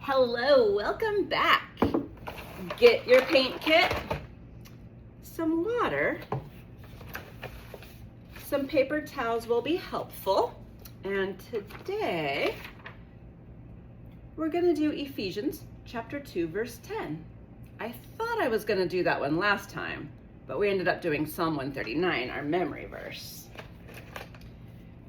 Hello, welcome back. Get your paint kit, some water, some paper towels will be helpful. And today we're going to do Ephesians chapter 2, verse 10. I thought I was going to do that one last time, but we ended up doing Psalm 139, our memory verse.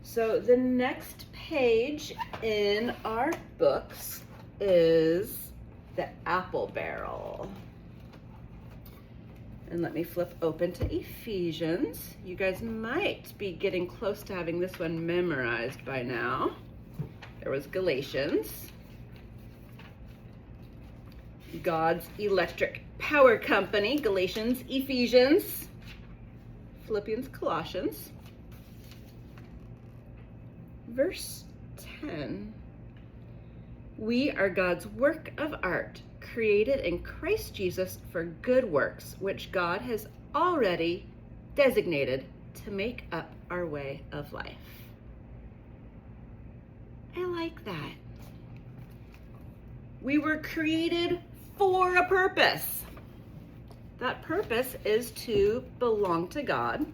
So the next page in our books is the apple barrel. And let me flip open to Ephesians. You guys might be getting close to having this one memorized by now. There was Galatians, God's electric power company, Galatians, Ephesians, Philippians, Colossians. Verse 10. We are God's work of art, created in Christ Jesus for good works, which God has already designated to make up our way of life. I like that. We were created for a purpose. That purpose is to belong to God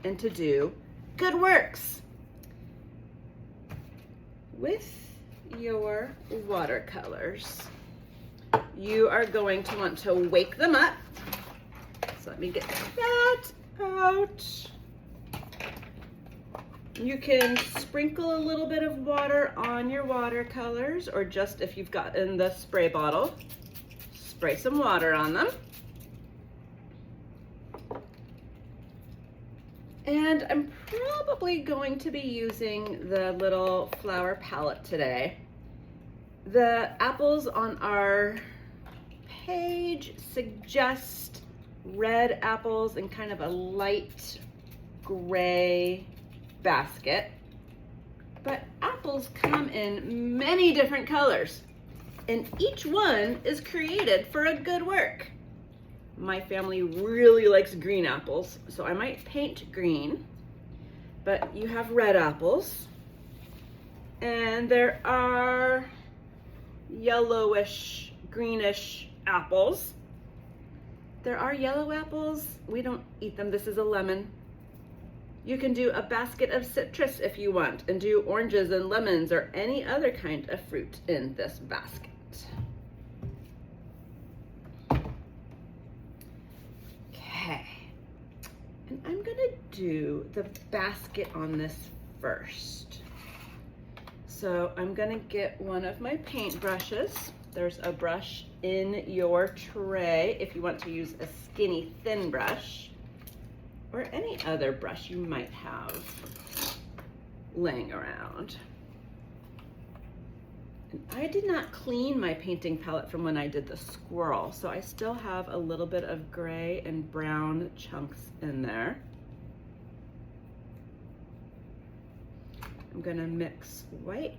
and to do good works. With your watercolors, you are going to want to wake them up. So let me get that out. You can sprinkle a little bit of water on your watercolors, or just if you've got in the spray bottle, spray some water on them. And I'm probably going to be using the little flower palette today. The apples on our page suggest red apples in kind of a light gray basket. But apples come in many different colors, and each one is created for a good work. My family really likes green apples, so I might paint green, but you have red apples, and there are yellowish, greenish apples. There are yellow apples. We don't eat them. This is a lemon. You can do a basket of citrus if you want, and do oranges and lemons or any other kind of fruit in this basket. And I'm gonna do the basket on this first. So I'm gonna get one of my paint brushes. There's a brush in your tray if you want to use a skinny thin brush, or any other brush you might have laying around. And I did not clean my painting palette from when I did the squirrel, so I still have a little bit of gray and brown chunks in there. I'm gonna mix white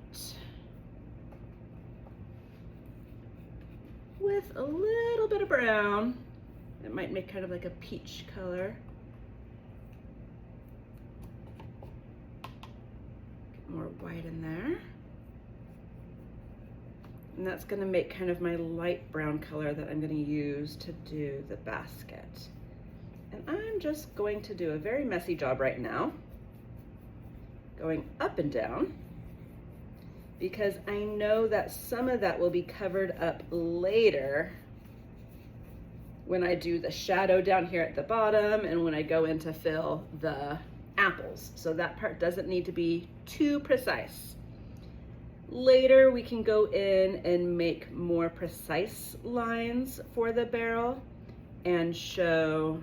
with a little bit of brown. It might make kind of like a peach color. Get more white in there. And that's gonna make kind of my light brown color that I'm gonna use to do the basket. And I'm just going to do a very messy job right now, going up and down, because I know that some of that will be covered up later when I do the shadow down here at the bottom and when I go in to fill the apples. So that part doesn't need to be too precise. Later, we can go in and make more precise lines for the barrel and show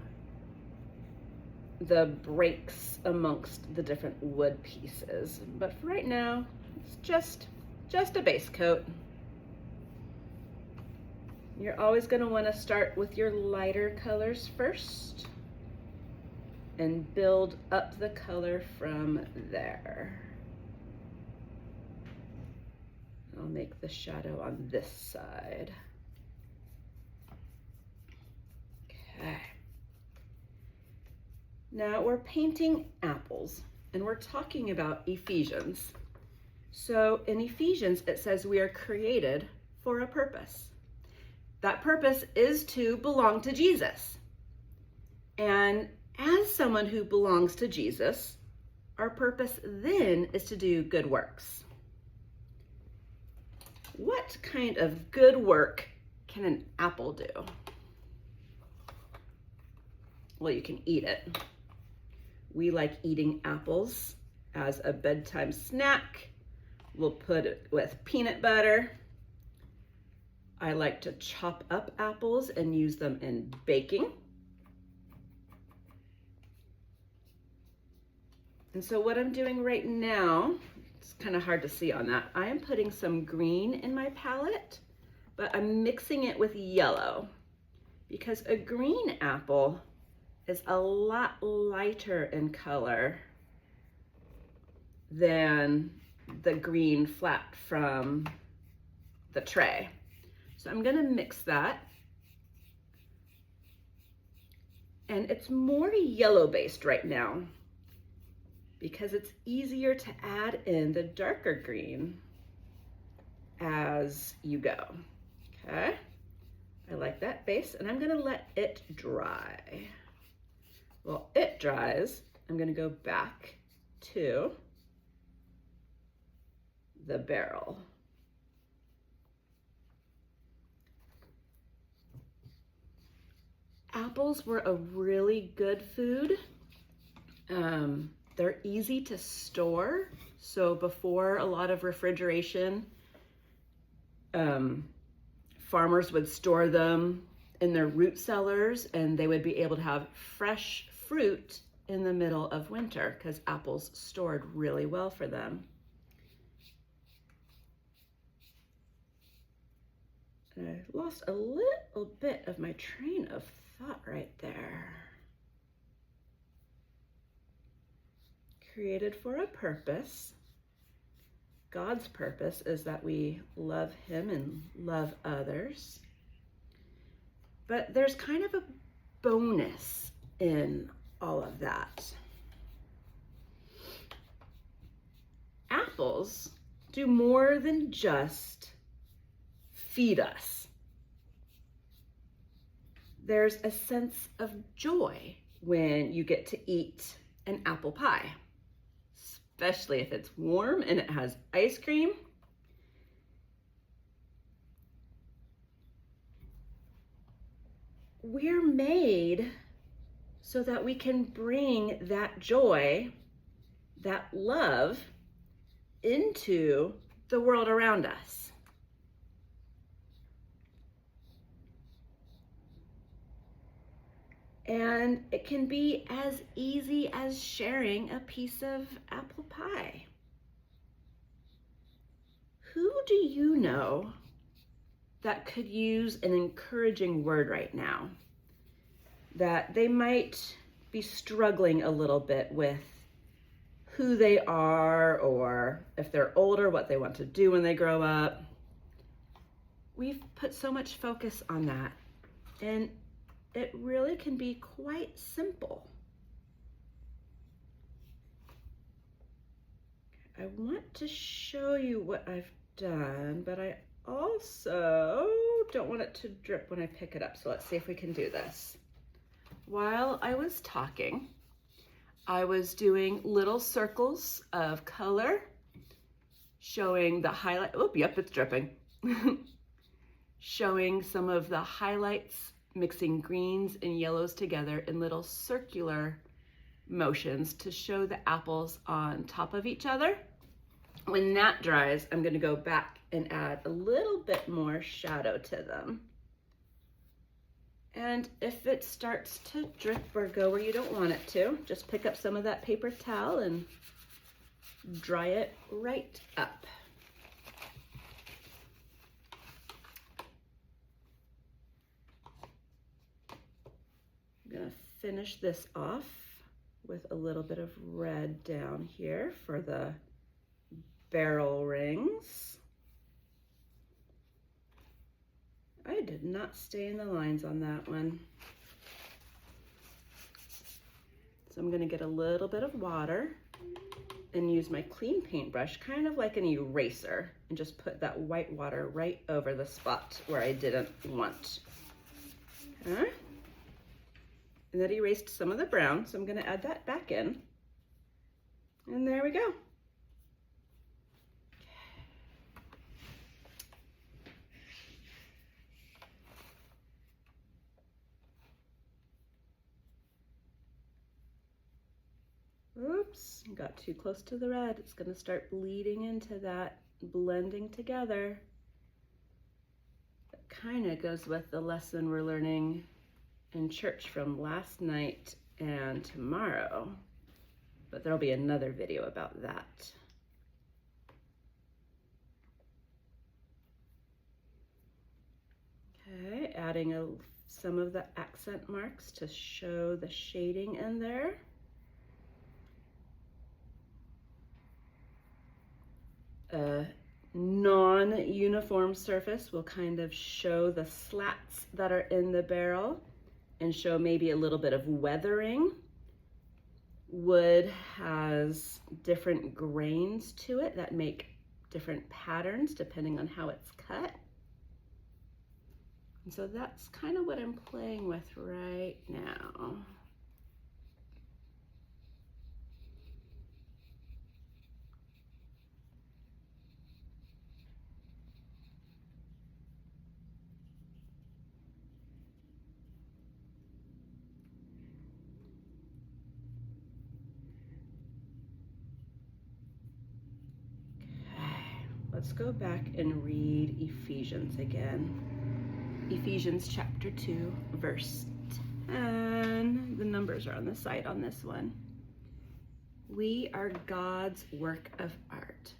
the breaks amongst the different wood pieces. But for right now, it's just a base coat. You're always going to want to start with your lighter colors first and build up the color from there. I'll make the shadow on this side. Okay. Now we're painting apples, and we're talking about Ephesians. So in Ephesians, it says we are created for a purpose. That purpose is to belong to Jesus. And as someone who belongs to Jesus, our purpose then is to do good works. What kind of good work can an apple do? Well, you can eat it. We like eating apples as a bedtime snack. We'll put it with peanut butter. I like to chop up apples and use them in baking. And so what I'm doing right now, it's kind of hard to see on that. I am putting some green in my palette, but I'm mixing it with yellow because a green apple is a lot lighter in color than the green flat from the tray. So I'm gonna mix that. And it's more yellow based right now because it's easier to add in the darker green as you go, okay? I like that base and I'm gonna let it dry. While it dries, I'm gonna go back to the barrel. Apples were a really good food. They're easy to store. So before a lot of refrigeration, farmers would store them in their root cellars and they would be able to have fresh fruit in the middle of winter because apples stored really well for them. And I lost a little bit of my train of thought right there. Created for a purpose. God's purpose is that we love Him and love others. But there's kind of a bonus in all of that. Apples do more than just feed us. There's a sense of joy when you get to eat an apple pie, especially if it's warm and it has ice cream. We're made so that we can bring that joy, that love into the world around us. And it can be as easy as sharing a piece of apple pie. Who do you know that could use an encouraging word right now? That they might be struggling a little bit with who they are, or if they're older, what they want to do when they grow up. We've put so much focus on that, and it really can be quite simple. I want to show you what I've done, but I also don't want it to drip when I pick it up. So let's see if we can do this. While I was talking, I was doing little circles of color, showing the highlight. Oh, yep, it's dripping. Showing some of the highlights, mixing greens and yellows together in little circular motions to show the apples on top of each other. When that dries, I'm going to go back and add a little bit more shadow to them. And if it starts to drip or go where you don't want it to, just pick up some of that paper towel and dry it right up. I'm going to finish this off with a little bit of red down here for the barrel rings. I did not stay in the lines on that one. So I'm going to get a little bit of water and use my clean paintbrush, kind of like an eraser, and just put that white water right over the spot where I didn't want. Okay. And that erased some of the brown, so I'm going to add that back in. And there we go. Oops, got too close to the red. It's going to start bleeding into that, blending together. It kind of goes with the lesson we're learning in church from last night and tomorrow, but there'll be another video about that. Okay, adding some of the accent marks to show the shading in there. A non-uniform surface will kind of show the slats that are in the barrel and show maybe a little bit of weathering. Wood has different grains to it that make different patterns depending on how it's cut. And so that's kind of what I'm playing with right now. Let's go back and read Ephesians again. Ephesians chapter 2, verse 10. The numbers are on the side on this one. We are God's work of art.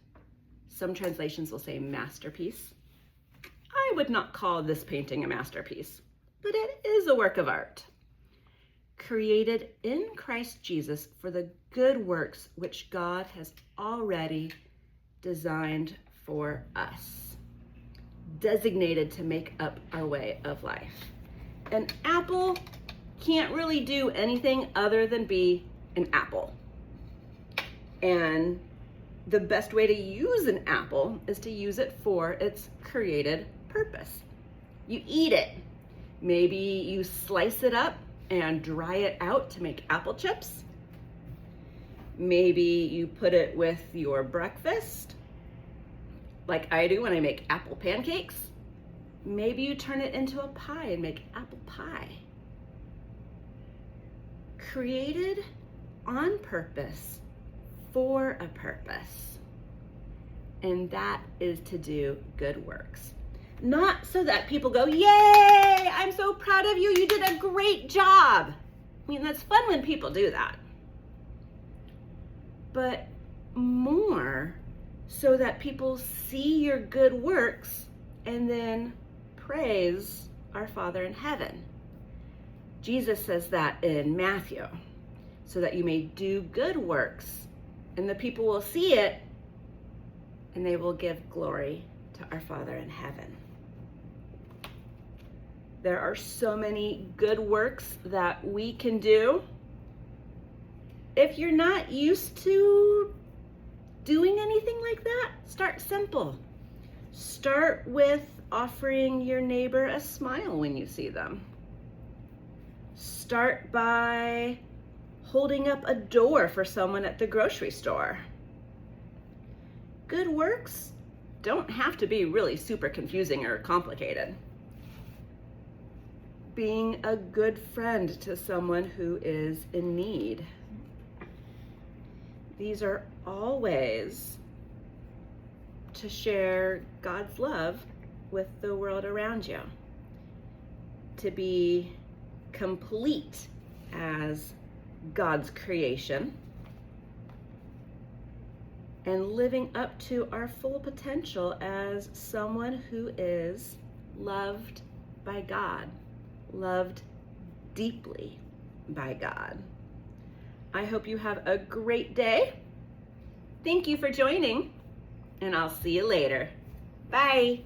Some translations will say masterpiece. I would not call this painting a masterpiece, but it is a work of art. Created in Christ Jesus for the good works which God has already designed for us, designated to make up our way of life. An apple can't really do anything other than be an apple. And the best way to use an apple is to use it for its created purpose. You eat it. Maybe you slice it up and dry it out to make apple chips. Maybe you put it with your breakfast, like I do when I make apple pancakes. Maybe you turn it into a pie and make apple pie. Created on purpose for a purpose. And that is to do good works. Not so that people go, yay, I'm so proud of you, you did a great job. I mean, that's fun when people do that. But more so that people see your good works and then praise our Father in heaven. Jesus says that in Matthew, so that you may do good works and the people will see it and they will give glory to our Father in heaven. There are so many good works that we can do. If you're not used to doing anything like that, start simple. Start with offering your neighbor a smile when you see them. Start by holding up a door for someone at the grocery store. Good works don't have to be really super confusing or complicated. Being a good friend to someone who is in need. These are all ways to share God's love with the world around you. To be complete as God's creation and living up to our full potential as someone who is loved by God, loved deeply by God. I hope you have a great day. Thank you for joining, and I'll see you later. Bye.